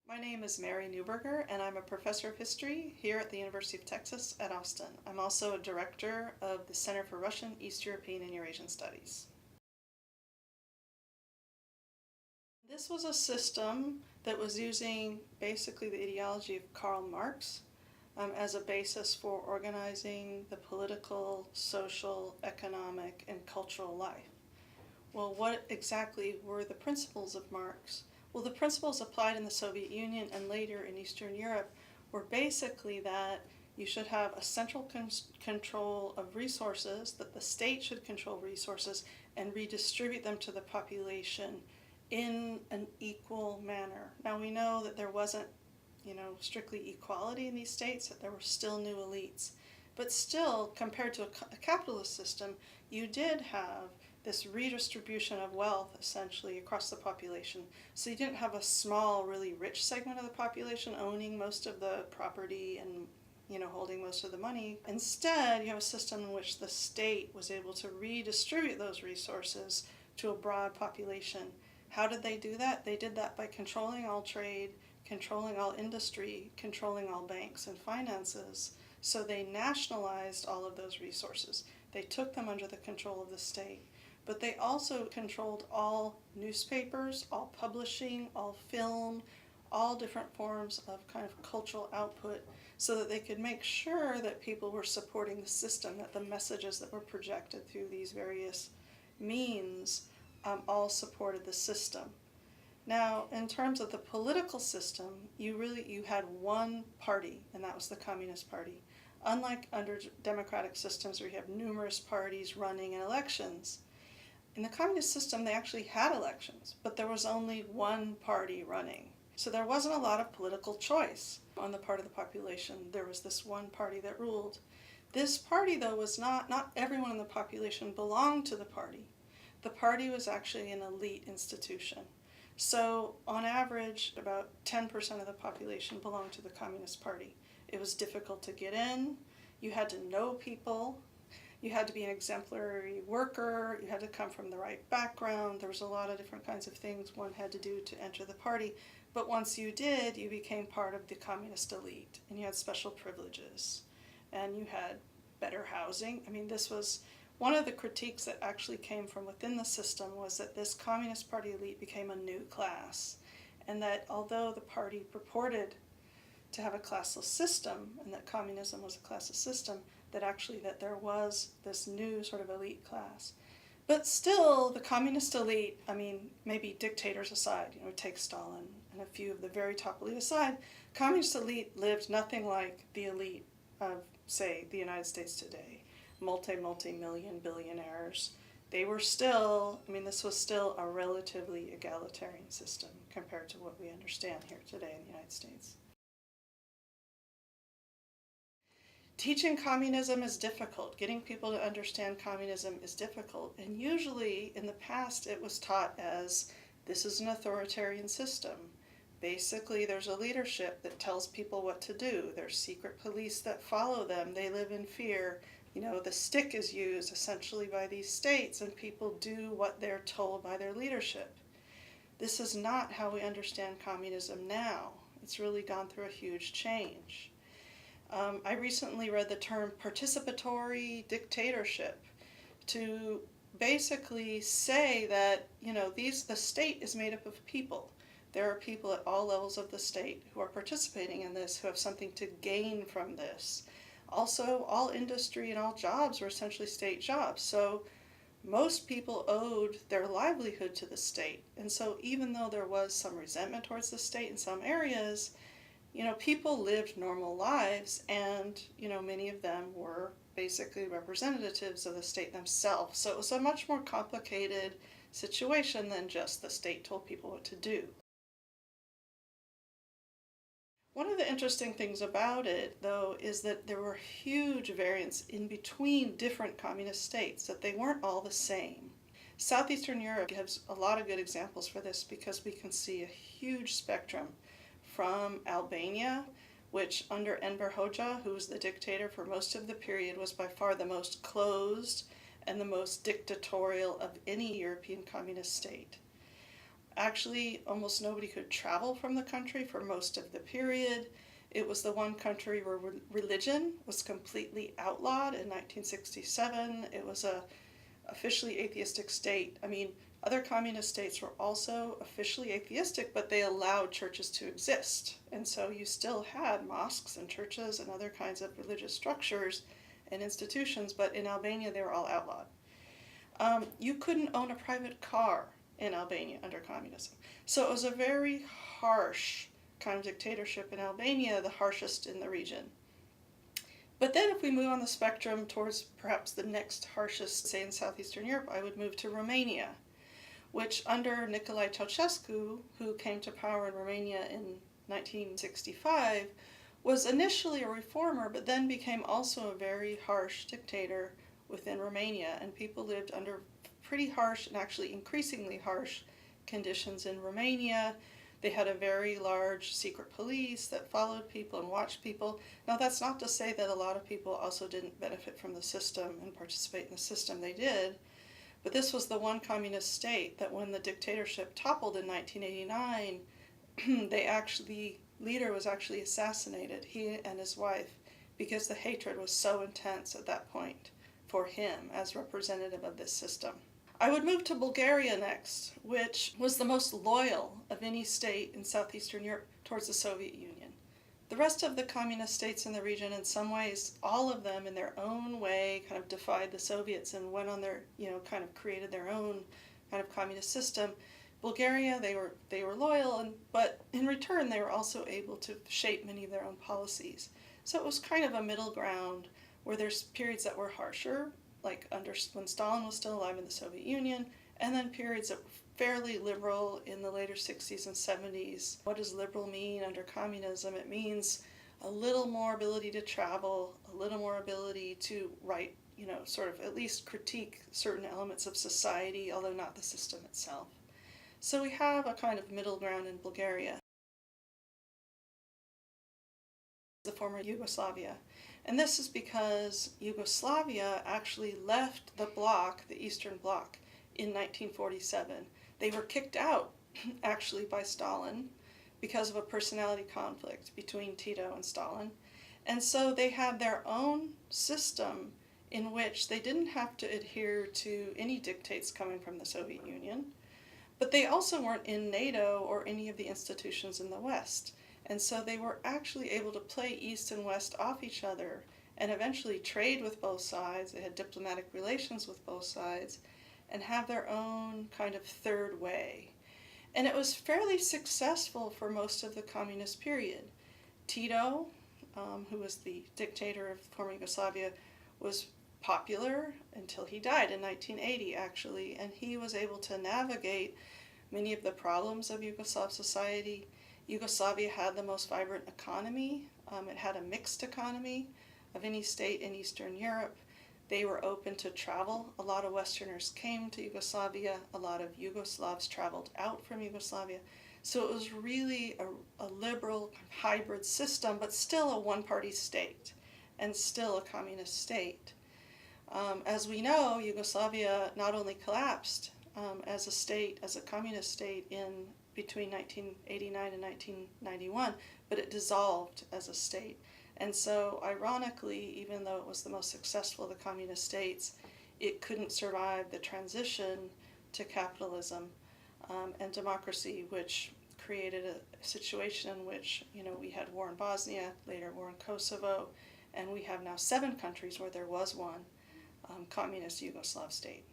My name is Mary Neuburger, and I'm a professor of history here at the University of Texas at Austin. I'm also a director of the Center for Russian, East European, and Eurasian Studies. This was a system that was using basically the ideology of Karl Marx as a basis for organizing the political, social, economic, and cultural life. Well, what exactly were the principles of Marx? Well, the principles applied in the Soviet Union and later in Eastern Europe were basically that you should have a central control of resources, that the state should control resources and redistribute them to the population in an equal manner. Now we know that there wasn't, strictly equality in these states, that there were still new elites. But still, compared to a capitalist system, you did have this redistribution of wealth essentially across the population. So you didn't have a small, really rich segment of the population owning most of the property and holding most of the money. Instead, you have a system in which the state was able to redistribute those resources to a broad population. How did they do that? They did that by controlling all trade, controlling all industry, controlling all banks and finances. So they nationalized all of those resources. They took them under the control of the state. But they also controlled all newspapers, all publishing, all film, all different forms of kind of cultural output so that they could make sure that people were supporting the system, that the messages that were projected through these various means all supported the system. Now, in terms of the political system, you had one party, and that was the Communist Party. Unlike under democratic systems where you have numerous parties running in elections, in the communist system they actually had elections, but there was only one party running. So there wasn't a lot of political choice on the part of the population. There was this one party that ruled. This party, though, was not everyone in the population belonged to the party. The party was actually an elite institution. So on average, about 10% of the population belonged to the Communist Party. It was difficult to get in. You had to know people. You had to be an exemplary worker. You had to come from the right background. There was a lot of different kinds of things one had to do to enter the party. But once you did, you became part of the communist elite, and you had special privileges. And you had better housing. I mean, this was one of the critiques that actually came from within the system, was that this Communist Party elite became a new class, and that although the party purported to have a classless system, and that communism was a classless system, that actually that there was this new sort of elite class. But still, the communist elite, I mean, maybe dictators aside, take Stalin and a few of the very top elite aside, communist elite lived nothing like the elite of, say, the United States today. Multi-million billionaires. They were still, this was still a relatively egalitarian system compared to what we understand here today in the United States. Teaching communism is difficult. Getting people to understand communism is difficult. And usually, in the past, it was taught as, this is an authoritarian system. Basically, there's a leadership that tells people what to do. There's secret police that follow them. They live in fear. The stick is used essentially by these states, and people do what they're told by their leadership. This is not how we understand communism now. It's really gone through a huge change. I recently read the term participatory dictatorship to basically say that, the state is made up of people. There are people at all levels of the state who are participating in this, who have something to gain from this. Also, all industry and all jobs were essentially state jobs. So most people owed their livelihood to the state. And so even though there was some resentment towards the state in some areas, people lived normal lives, and, many of them were basically representatives of the state themselves. So it was a much more complicated situation than just the state told people what to do. One of the interesting things about it, though, is that there were huge variants in between different communist states, that they weren't all the same. Southeastern Europe gives a lot of good examples for this because we can see a huge spectrum from Albania, which under Enver Hoxha, who was the dictator for most of the period, was by far the most closed and the most dictatorial of any European communist state. Actually, almost nobody could travel from the country for most of the period. It was the one country where religion was completely outlawed in 1967. It was a officially atheistic state. I mean, other communist states were also officially atheistic, but they allowed churches to exist. And so you still had mosques and churches and other kinds of religious structures and institutions, but in Albania they were all outlawed. You couldn't own a private car in Albania under communism. So it was a very harsh kind of dictatorship in Albania, the harshest in the region. But then if we move on the spectrum towards perhaps the next harshest, say in Southeastern Europe, I would move to Romania, which under Nicolae Ceausescu, who came to power in Romania in 1965, was initially a reformer, but then became also a very harsh dictator within Romania, and people lived under pretty harsh and actually increasingly harsh conditions in Romania. They had a very large secret police that followed people and watched people. Now, that's not to say that a lot of people also didn't benefit from the system and participate in the system. They did. But this was the one communist state that when the dictatorship toppled in 1989, the leader was actually assassinated, he and his wife, because the hatred was so intense at that point for him as representative of this system. I would move to Bulgaria next, which was the most loyal of any state in Southeastern Europe towards the Soviet Union. The rest of the communist states in the region, in some ways, all of them in their own way kind of defied the Soviets and went on their, kind of created their own kind of communist system. Bulgaria, they were loyal, but in return they were also able to shape many of their own policies. So it was kind of a middle ground where there's periods that were harsher, like when Stalin was still alive in the Soviet Union, and then periods that were fairly liberal in the later 60s and 70s. What does liberal mean under communism? It means a little more ability to travel, a little more ability to write, sort of at least critique certain elements of society, although not the system itself. So we have a kind of middle ground in Bulgaria, the former Yugoslavia. And this is because Yugoslavia actually left the bloc, the Eastern Bloc, in 1947. They were kicked out, actually, by Stalin because of a personality conflict between Tito and Stalin. And so they had their own system in which they didn't have to adhere to any dictates coming from the Soviet Union, but they also weren't in NATO or any of the institutions in the West. And so they were actually able to play East and West off each other and eventually trade with both sides. They had diplomatic relations with both sides and have their own kind of third way. And it was fairly successful for most of the communist period. Tito, who was the dictator of former Yugoslavia, was popular until he died in 1980, actually, and he was able to navigate many of the problems of Yugoslav society. Yugoslavia had the most vibrant economy. It had a mixed economy of any state in Eastern Europe. They were open to travel. A lot of Westerners came to Yugoslavia. A lot of Yugoslavs traveled out from Yugoslavia. So it was really a liberal hybrid system, but still a one-party state and still a communist state. As we know, Yugoslavia not only collapsed as a state, as a communist state between 1989 and 1991, but it dissolved as a state. And so, ironically, even though it was the most successful of the communist states, it couldn't survive the transition to capitalism and democracy, which created a situation in which, we had war in Bosnia, later war in Kosovo, and we have now 7 countries where there was one communist Yugoslav state.